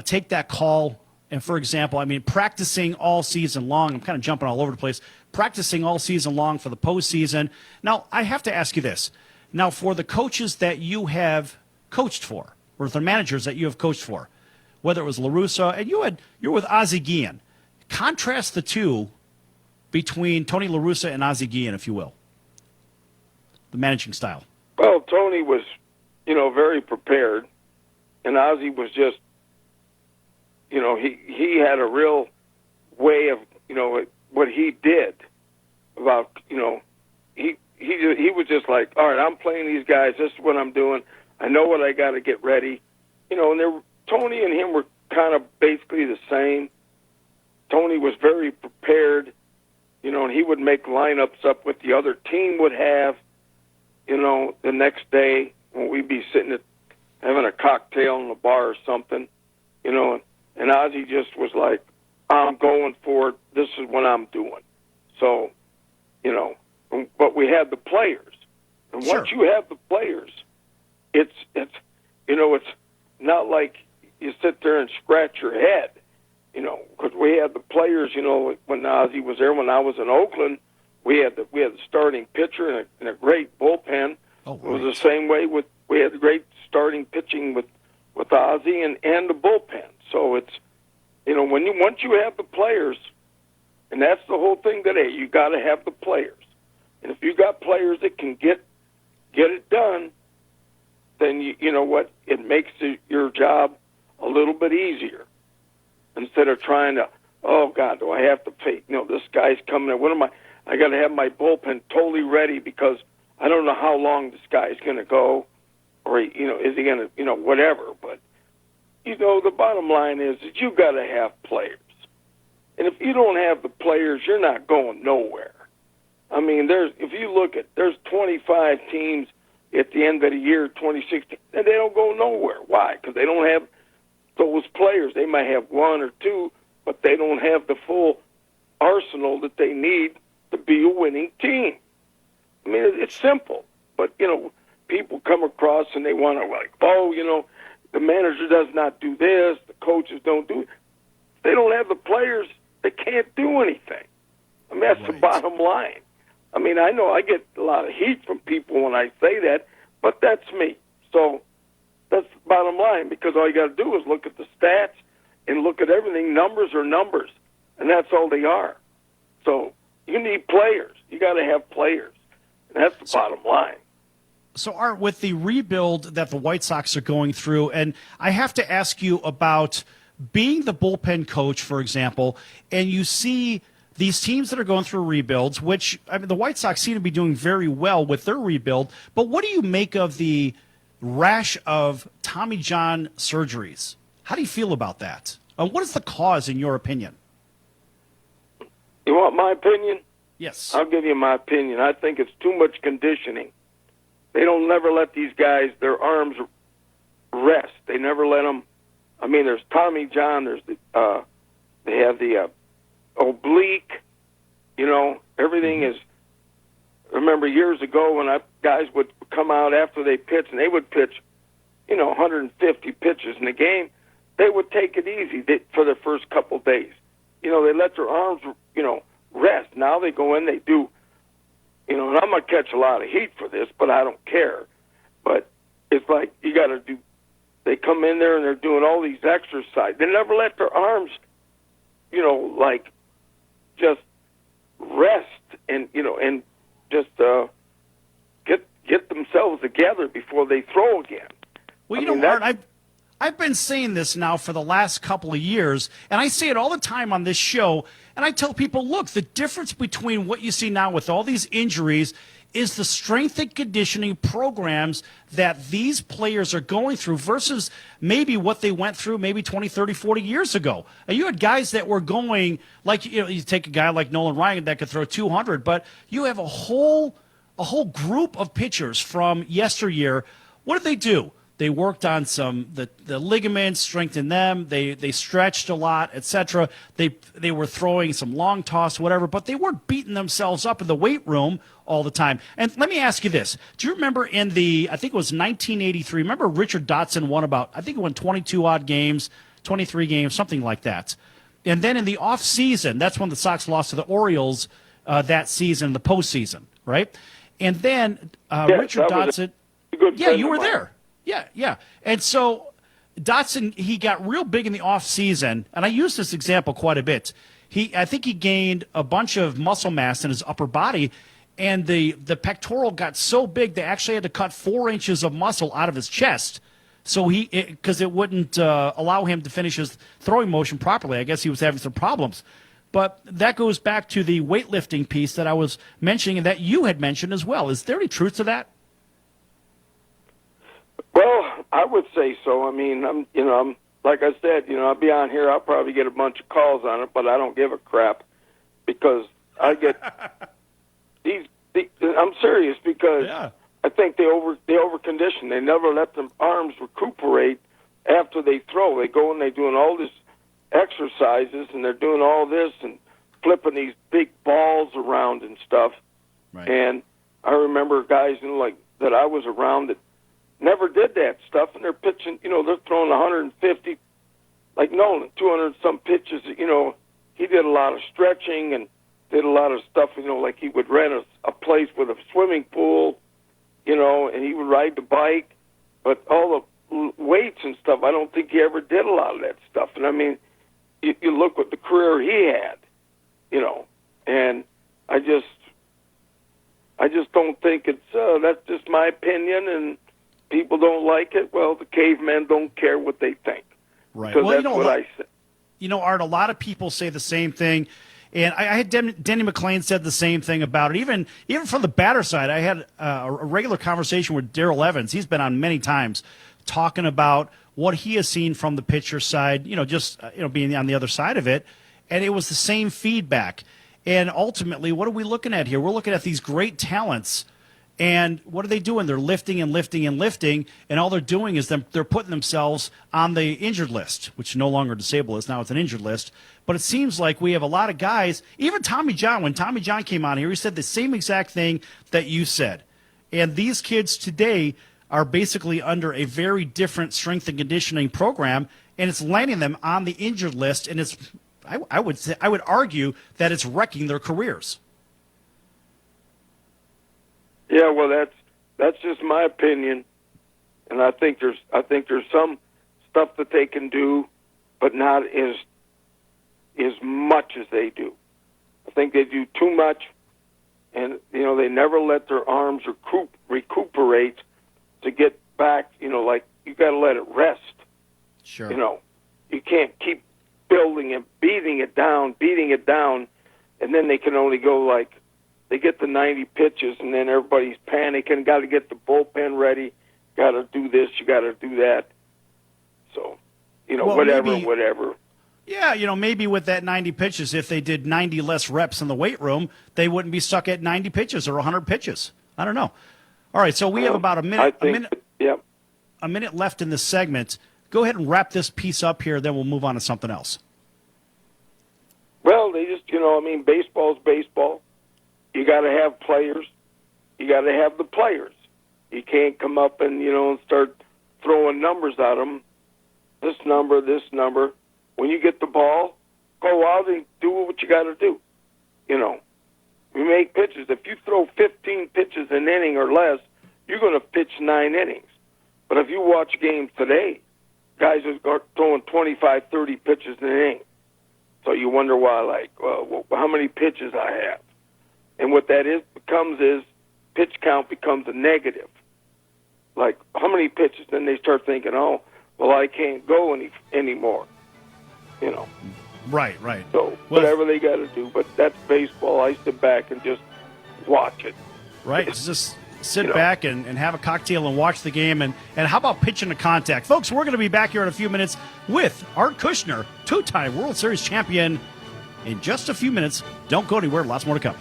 take that call? And, for example, I mean, practicing all season long. I'm kind of jumping all over the place. Practicing all season long for the postseason. Now, I have to ask you this. Now, for the coaches that you have coached for, or the managers that you have coached for, whether it was La Russa, and you're with Ozzie Guillen. Contrast the two between Tony La Russa and Ozzie Guillen, if you will. The managing style. Well, Tony was, very prepared, and Ozzie was just, he had a real way of, what he did about, he was just like, all right, I'm playing these guys. This is what I'm doing. I know what I got to get ready. And Tony and him were kind of basically the same. Tony was very prepared, and he would make lineups up what the other team would have, the next day when we'd be sitting having a cocktail in the bar or something, and Ozzie just was like, I'm going for it. This is what I'm doing. So, but we had the players. And once you have the players, it's not like you sit there and scratch your head, because we had the players, when Ozzie was there, when I was in Oakland, we had the starting pitcher and a great bullpen. Oh, it was the same way we had great starting pitching with Ozzie and the bullpen. So it's, once you have the players, and that's the whole thing today, you got to have the players. And if you got players that can get it done, then you know what, it makes your job a little bit easier instead of trying to, oh God, do I have to pay? This guy's coming in. I got to have my bullpen totally ready because I don't know how long this guy's going to go, or is he going to, whatever. But the bottom line is that you got to have players, and if you don't have the players, you're not going nowhere. I mean, there's 25 teams at the end of the year, 2016, and they don't go nowhere. Why? Because they don't have those players. They might have one or two, but they don't have the full arsenal that they need to be a winning team. I mean, it's simple, but, people come across and they want to the manager does not do this, the coaches don't do it. If they don't have the players, they can't do anything. I mean, that's the bottom line. I mean, I know I get a lot of heat from people when I say that, but that's me. So that's the bottom line, because all you got to do is look at the stats and look at everything. Numbers are numbers, and that's all they are. So you need players. You got to have players, and that's the bottom line. So, Art, with the rebuild that the White Sox are going through, and I have to ask you about being the bullpen coach, for example, and you see these teams that are going through rebuilds, which, I mean, the White Sox seem to be doing very well with their rebuild, but what do you make of the rash of Tommy John surgeries? How do you feel about that? What is the cause, in your opinion? You want my opinion? Yes. I'll give you my opinion. I think it's too much conditioning. They don't never let these guys, their arms rest. They never let them. I mean, there's Tommy John. There's they have the oblique. Everything is. I remember years ago when guys would come out after they pitch, and they would pitch, 150 pitches in a game. They would take it easy for the first couple days. They let their arms, rest. Now they go in, they do. And I'm going to catch a lot of heat for this, but I don't care. But it's like you got to do, they come in there and they're doing all these exercises. They never let their arms, just rest and, and just get themselves together before they throw again. Well, Art, I've been saying this now for the last couple of years, and I say it all the time on this show, and I tell people, look, the difference between what you see now with all these injuries is the strength and conditioning programs that these players are going through versus maybe what they went through maybe 20, 30, 40 years ago. You had guys that were going, like, you take a guy like Nolan Ryan that could throw 200, but you have a whole group of pitchers from yesteryear. What did they do? They worked on the ligaments, strengthened them. They stretched a lot, etc. They were throwing some long toss, whatever, but they weren't beating themselves up in the weight room all the time. And let me ask you this: do you remember I think it was 1983? Remember Richard Dotson won 22 odd games, 23 games, something like that. And then in the off season, that's when the Sox lost to the Orioles that season, the postseason, right? And then Richard Dotson. Yeah, you were there. Yeah. And so Dotson, he got real big in the offseason, and I use this example quite a bit. I think he gained a bunch of muscle mass in his upper body, and the pectoral got so big they actually had to cut 4 inches of muscle out of his chest. So because it wouldn't allow him to finish his throwing motion properly. I guess he was having some problems. But that goes back to the weightlifting piece that I was mentioning and that you had mentioned as well. Is there any truth to that? Well, I would say so. I mean, I'm like I said, I'll be on here. I'll probably get a bunch of calls on it, but I don't give a crap because I get I'm serious because I think they over condition. They never let their arms recuperate after they throw. They go and they're doing all this exercises and they're doing all this and flipping these big balls around and stuff. Right. And I remember guys that I was around that never did that stuff, and they're pitching, they're throwing 150, like Nolan, 200 some pitches. He did a lot of stretching and did a lot of stuff, like he would rent a place with a swimming pool, and he would ride the bike. But all the weights and stuff, I don't think he ever did a lot of that stuff. And I mean, you look what the career he had, and I just don't think it's, that's just my opinion, and people don't like it. Well, the cavemen don't care what they think. Right. So that's what I said. Art, a lot of people say the same thing. And I had Denny McClain said the same thing about it. Even from the batter side, I had a regular conversation with Darrell Evans. He's been on many times talking about what he has seen from the pitcher side, being on the other side of it. And it was the same feedback. And ultimately, what are we looking at here? We're looking at these great talents. And what are they doing? They're lifting and lifting and lifting, and all they're doing is they're putting themselves on the injured list, which no longer disabled is. Now it's an injured list. But it seems like we have a lot of guys, even Tommy John, when Tommy John came on here, he said the same exact thing that you said. And these kids today are basically under a very different strength and conditioning program, and it's landing them on the injured list, and I would argue that it's wrecking their careers. Yeah, well, that's just my opinion, and I think there's some stuff that they can do, but not as much as they do. I think they do too much, and they never let their arms recuperate to get back. Like you got to let it rest. Sure. You can't keep building and beating it down, and then they can only go like. They get the 90 pitches, and then everybody's panicking. Got to get the bullpen ready. Got to do this. You got to do that. So, whatever. Yeah, maybe with that 90 pitches, if they did 90 less reps in the weight room, they wouldn't be stuck at 90 pitches or 100 pitches. I don't know. All right, so we have about a minute left in this segment. Go ahead and wrap this piece up here, then we'll move on to something else. Well, they just, baseball's baseball. You got to have players. You got to have the players. You can't come up and and start throwing numbers at them. This number. When you get the ball, go out and do what you got to do. We make pitches. If you throw 15 pitches an inning or less, you're going to pitch 9 innings. But if you watch games today, guys are throwing 25, 30 pitches an inning. So you wonder why, how many pitches I have. And what that becomes is pitch count becomes a negative. Like, how many pitches? Then they start thinking, well, I can't go anymore. You know. Right. So whatever they got to do, but that's baseball. I sit back and just watch it. Right. Just sit back and have a cocktail and watch the game. And how about pitching to contact? Folks, we're going to be back here in a few minutes with Art Kusnyer, two-time World Series champion, in just a few minutes. Don't go anywhere. Lots more to come.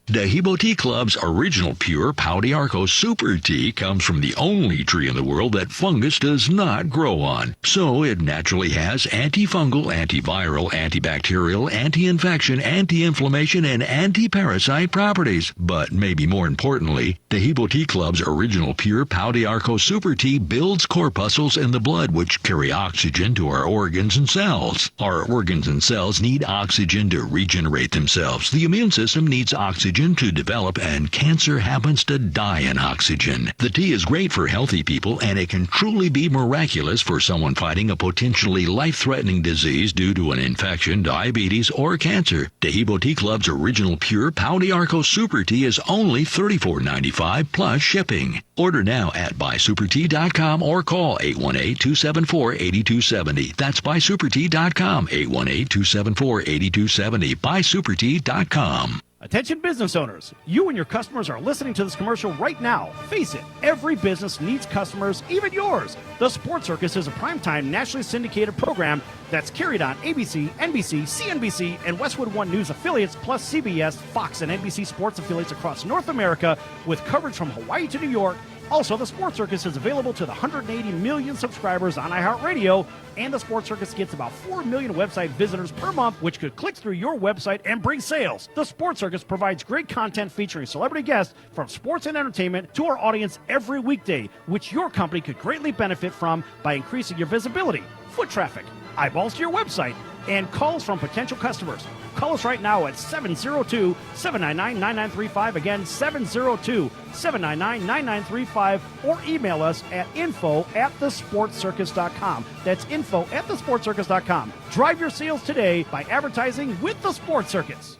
Dahibo Tea Club's original pure Pau d'Arco Super Tea comes from the only tree in the world that fungus does not grow on. So it naturally has antifungal, antiviral, antibacterial, anti-infection, anti-inflammation, and anti-parasite properties. But maybe more importantly, Dahibo Tea Club's original pure Pau d'Arco Super Tea builds corpuscles in the blood which carry oxygen to our organs and cells. Our organs and cells need oxygen to regenerate themselves. The immune system needs oxygen to develop, and cancer happens to die in oxygen. The tea is great for healthy people, and it can truly be miraculous for someone fighting a potentially life-threatening disease due to an infection, diabetes, or cancer. Dahibo Tea Club's original pure Pau d'Arco Super Tea is only $34.95 plus shipping. Order now at buysupertea.com or call 818-274-8270. That's buysupertea.com, 818-274-8270, buysupertea.com. Attention business owners, you and your customers are listening to this commercial right now. Face it, every business needs customers, even yours. The Sports Circus is a primetime nationally syndicated program that's carried on ABC, NBC, CNBC, and Westwood One News affiliates, plus CBS, Fox, and NBC sports affiliates across North America, with coverage from Hawaii to New York. Also, the Sports Circus is available to the 180 million subscribers on iHeartRadio, and the Sports Circus gets about 4 million website visitors per month, which could click through your website and bring sales. The Sports Circus provides great content featuring celebrity guests from sports and entertainment to our audience every weekday, which your company could greatly benefit from by increasing your visibility, foot traffic, eyeballs to your website, and calls from potential customers. Call us right now at 702-799-9935. Again, 702-799-9935. Or email us at info@thesportscircus.com. That's info@thesportscircus.com. Drive your sales today by advertising with the Sports Circus.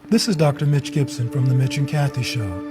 This is Dr. Mitch Gibson from The Mitch and Kathy Show.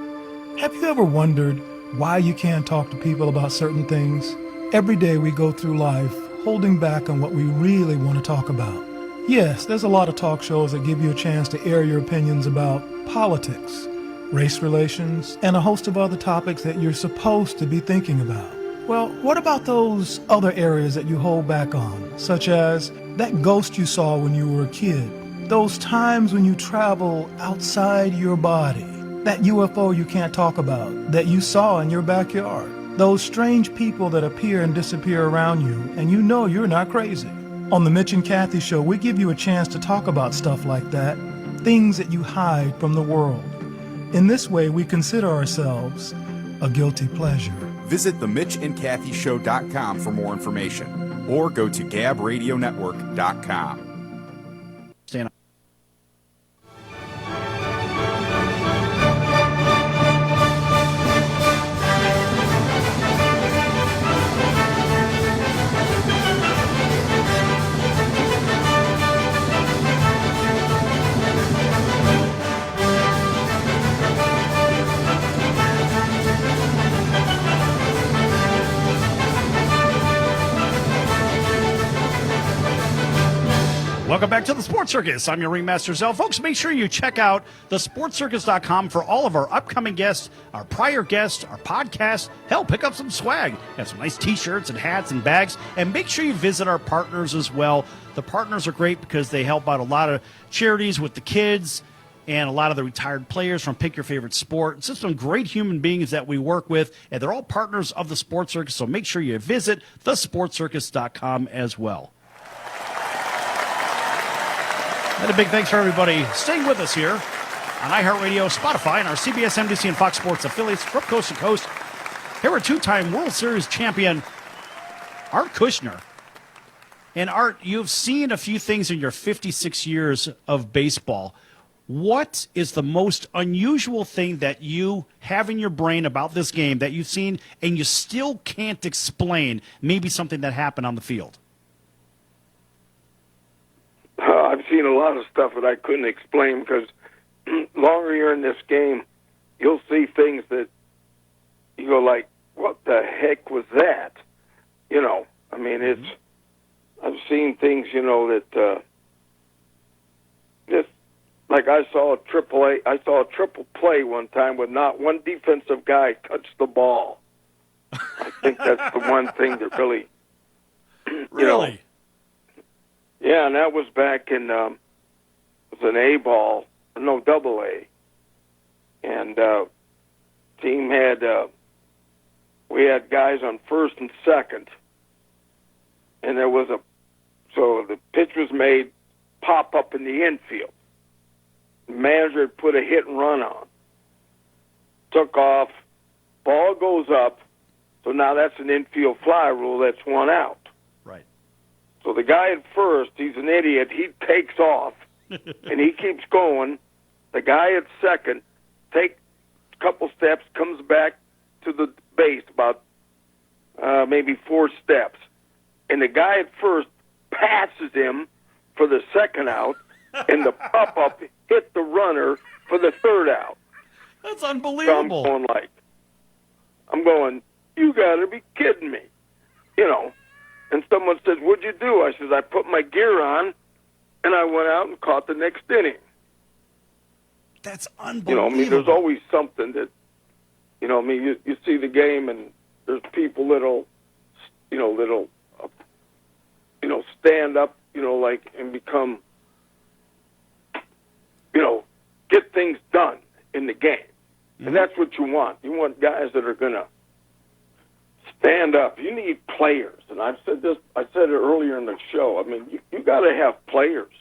Have you ever wondered why you can't talk to people about certain things? Every day we go through life holding back on what we really want to talk about. Yes, there's a lot of talk shows that give you a chance to air your opinions about politics, race relations, and a host of other topics that you're supposed to be thinking about. Well, what about those other areas that you hold back on, such as that ghost you saw when you were a kid, those times when you travel outside your body, that UFO you can't talk about that you saw in your backyard, those strange people that appear and disappear around you, and you know you're not crazy. On the Mitch and Kathy Show, we give you a chance to talk about stuff like that, things that you hide from the world. In this way, we consider ourselves a guilty pleasure. Visit themitchandkathyshow.com for more information, or go to gabradionetwork.com. Stand up. Welcome back to the Sports Circus. I'm your Ringmaster Sal. Folks, make sure you check out thesportscircus.com for all of our upcoming guests, our prior guests, our podcasts. Hell, pick up some swag. Have some nice t-shirts and hats and bags. And make sure you visit our partners as well. The partners are great because they help out a lot of charities with the kids and a lot of the retired players from Pick Your Favorite Sport. It's just some great human beings that we work with, and they're all partners of the Sports Circus. So make sure you visit thesportscircus.com as well. And a big thanks for everybody staying with us here on iHeartRadio, Spotify, and our CBS, NBC, and Fox Sports affiliates from coast to coast. Here are two-time World Series champion Art Kusnyer. And Art, you've seen a few things in your 56 years of baseball. What is the most unusual thing that you have in your brain about this game that you've seen and you still can't explain? Maybe something that happened on the field. I've seen a lot of stuff that I couldn't explain because longer you're in this game, you'll see things that you go like, what the heck was that? You know, I mean, I've seen things, you know, that just like I saw a triple play one time with not one defensive guy touch the ball. I think that's the one thing that really, Really? Yeah, and that was back in it was an A ball, no double A, and team had we had guys on first and second, and there was so the pitch was made, pop up in the infield. The manager had put a hit and run on, took off, ball goes up, so now that's an infield fly rule. That's one out. Right. So the guy at first, he's an idiot. He takes off, and he keeps going. The guy at second takes a couple steps, comes back to the base about maybe 4 steps, and the guy at first passes him for the second out, and the pop-up hit the runner for the third out. That's unbelievable. So I'm going, you got to be kidding me, you know. And someone says, what'd you do? I says, I put my gear on, and I went out and caught the next inning. That's unbelievable. You know, I mean, there's always something that, you know, I mean, you see the game, and there's people that'll stand up, you know, like, and become, you know, get things done in the game. And that's what you want. You want guys that are going to stand up. You need players. And I said it earlier in the show. I mean, you got to have players.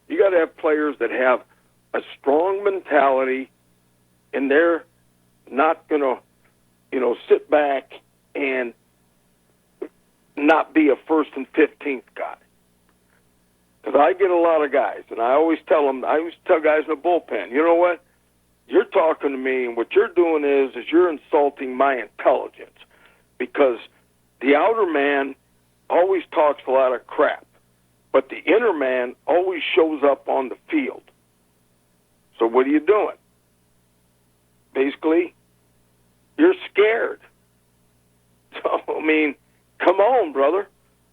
You got to have players that have a strong mentality, and they're not going to, you know, sit back and not be a first and 15th guy. Because I get a lot of guys, and I always tell guys in the bullpen, you know what? You're talking to me, and what you're doing is you're insulting my intelligence. Because the outer man always talks a lot of crap, but the inner man always shows up on the field. So what are you doing? Basically, you're scared. So, I mean, come on, brother.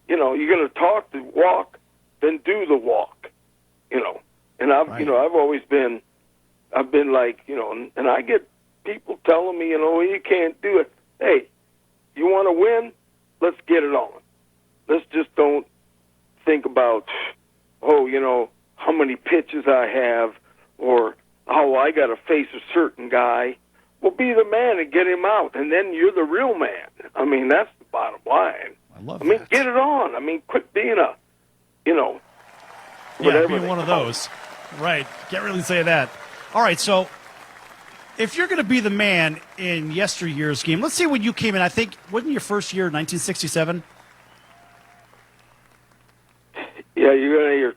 You know, you're going to talk the walk, then do the walk. You know, and I've always been, like, you know, and I get people telling me, you know, you can't do it. Hey, you want to win? Let's get it on. Let's just don't think about, oh, you know, how many pitches I have, or, oh, I got to face a certain guy. Well, be the man and get him out, and then you're the real man. I mean, that's the bottom line. I mean, get it on. I mean, quit being a, you know, whatever. Yeah, being one of those. Right. Can't really say that. All right, so if you're going to be the man in yesteryear's game, let's say when you came in, I think, wasn't your first year 1967? Yeah, you're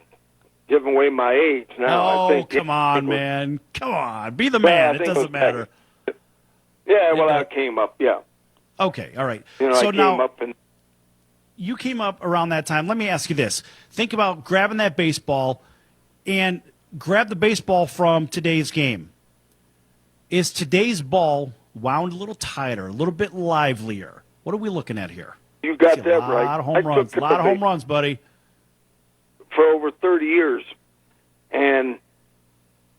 giving away my age now. Oh, I think come on, man. Come on. Be the man. It doesn't matter. Yeah, well, I came up, yeah. Okay, all right. You know, so I came now, up and you came up around that time. Let me ask you this. Think about grabbing that baseball and grab the baseball from today's game. Is today's ball wound a little tighter, a little bit livelier? What are we looking at here? You got that right. A lot of home runs. A lot of home runs, buddy. For over 30 years. And,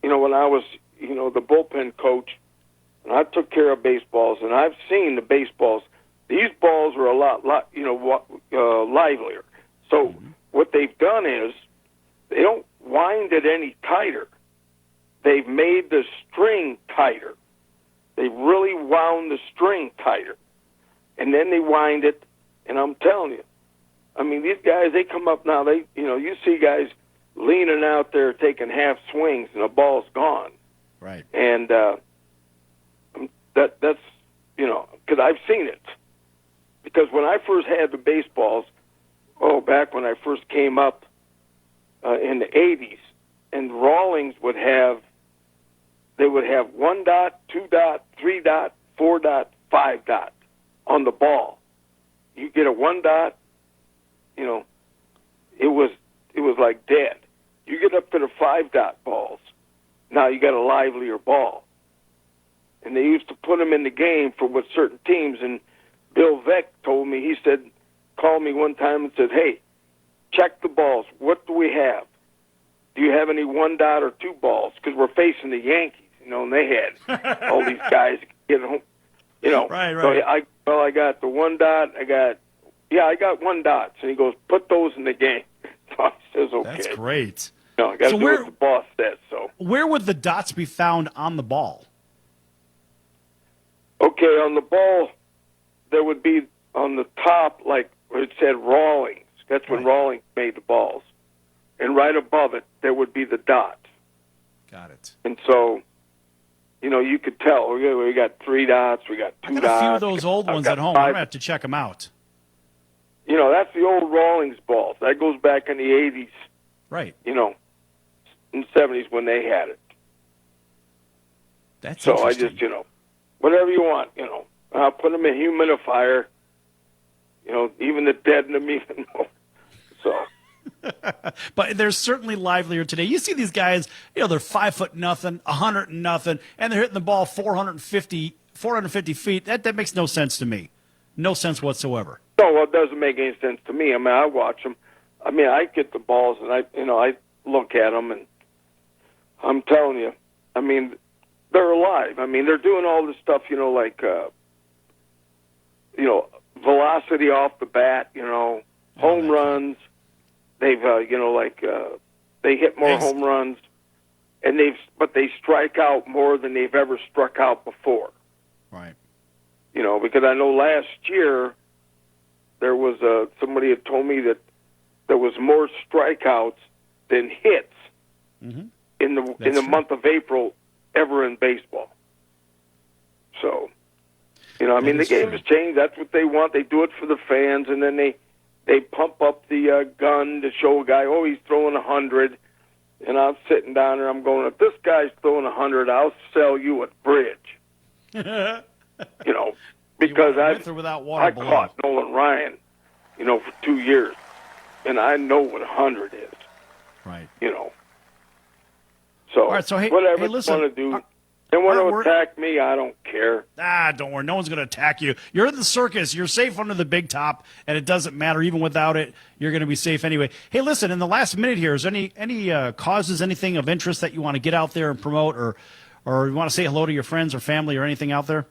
you know, when I was, you know, the bullpen coach, and I took care of baseballs, and I've seen the baseballs. These balls are a lot livelier. So what they've done is they don't wind it any tighter. They've made the string tighter. They really wound the string tighter. And then they wind it, and I'm telling you, I mean, these guys, they come up now, you see guys leaning out there taking half swings, and the ball's gone. Right. And that's, you know, because I've seen it. Because when I first had the baseballs, back when I first came up in the 80s, and Rawlings would have 1 dot, 2 dot, 3 dot, 4 dot, 5 dot on the ball. You get a 1 dot, you know, it was like dead. you get up to the 5-dot balls. Now you got a livelier ball. And they used to put them in the game for with certain teams. And Bill Veck told me, he said, called me one time and said, hey, check the balls. What do we have? Do you have any 1-dot or 2 balls? Because we're facing the Yankees, and they had all these guys get home, Right. So I got the 1-dot. I got 1 dots. And he goes, put those in the game. So I says, okay. That's great. I got to do what the boss says. So where would the dots be found on the ball? Okay, on the ball, there would be on the top, like where it said Rawlings. That's when Rawlings made the balls. And right above it, there would be the dot. Got it. And so, you could tell. We got 3 dots, we got 2 dots. I got a few of those old ones at home. I'm going to have to check them out. That's the old Rawlings balls. That goes back in the 80s. Right. In the 70s when they had it. That's so I just, whatever you want, I'll put them in humidifier. Even the dead in them even know. So. But they're certainly livelier today. You see these guys, they're 5'0", 100 and nothing, and they're hitting the ball 450 feet. That makes no sense to me. No sense whatsoever. No, well, it doesn't make any sense to me. I watch them. I get the balls and I look at them, and I'm telling you, they're alive. They're doing all this stuff, like velocity off the bat, home runs. They've, they hit more home runs, and but they strike out more than they've ever struck out before. Right. Because I know last year there was somebody had told me that there was more strikeouts than hits in the month of April ever in baseball. So, the game has changed. That's what they want. They do it for the fans, and then they pump up the gun to show a guy, he's throwing 100. And I'm sitting down there, I'm going, if this guy's throwing 100, I'll sell you a bridge. Because I caught Nolan Ryan, for 2 years. And I know what 100 is. Right. So, all right, so whatever listen, you want to do. They want to attack me, I don't care. Don't worry. No one's going to attack you. You're in the circus. You're safe under the big top, and it doesn't matter. Even without it, you're going to be safe anyway. Hey, listen, in the last minute here, is any causes, anything of interest that you want to get out there and promote, or you want to say hello to your friends or family or anything out there?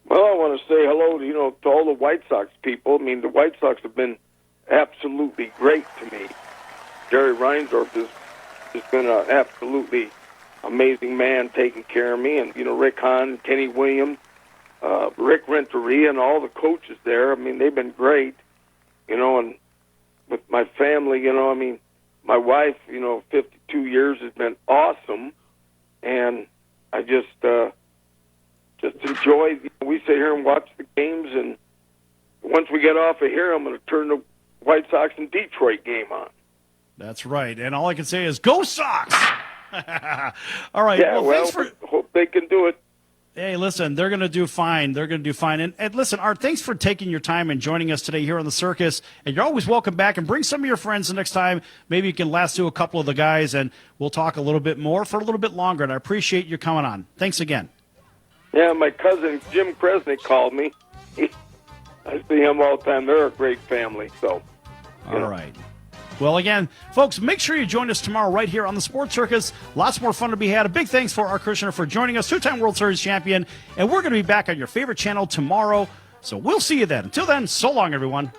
Well, I want to say hello to all the White Sox people. The White Sox have been absolutely great to me. Jerry Reinsdorf has been an absolutely amazing man taking care of me, and Rick Hahn, Kenny Williams, Rick Renteria, and all the coaches there. They've been great. And with my family, my wife, 52 years has been awesome, and I just enjoy. We sit here and watch the games, and once we get off of here, I'm going to turn the White Sox and Detroit game on. That's right, and all I can say is, go Sox! All right. Yeah, thanks for. Hope they can do it. Hey, listen, they're going to do fine. They're going to do fine. And listen, Art, thanks for taking your time and joining us today here on the circus. And you're always welcome back. And bring some of your friends the next time. Maybe you can lasso a couple of the guys, and we'll talk a little bit more for a little bit longer. And I appreciate you coming on. Thanks again. Yeah, my cousin Jim Kresnick called me. I see him all the time. They're a great family. So, all right. Well, again, folks, make sure you join us tomorrow right here on the Sports Circus. Lots more fun to be had. A big thanks for Art Kusnyer for joining us, 2-time World Series champion. And we're going to be back on your favorite channel tomorrow. So we'll see you then. Until then, so long, everyone.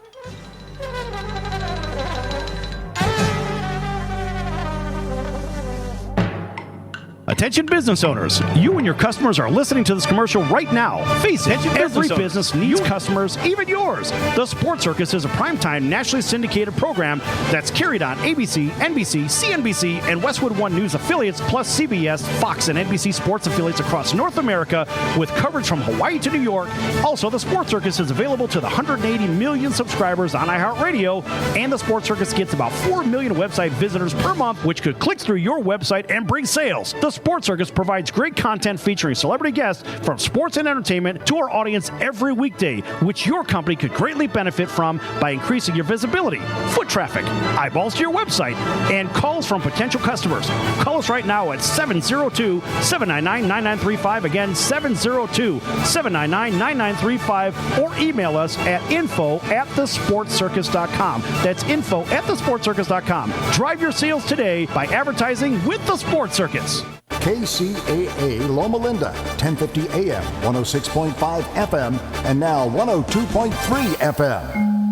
Attention business owners, you and your customers are listening to this commercial right now. Face it, every business needs customers, even yours. The Sports Circus is a primetime nationally syndicated program that's carried on ABC, NBC, CNBC, and Westwood One News affiliates, plus CBS, Fox, and NBC sports affiliates across North America, with coverage from Hawaii to New York. Also, the Sports Circus is available to the 180 million subscribers on iHeartRadio, and the Sports Circus gets about 4 million website visitors per month, which could click through your website and bring sales. The Sports Circus provides great content featuring celebrity guests from sports and entertainment to our audience every weekday, which your company could greatly benefit from by increasing your visibility, foot traffic, eyeballs to your website, and calls from potential customers. Call us right now at 702-799-9935. Again, 702-799-9935, or email us at info@thesportscircus.com. That's info@thesportscircus.com. Drive your sales today by advertising with the Sports Circus. KCAA Loma Linda, 1050 AM, 106.5 FM, and now 102.3 FM.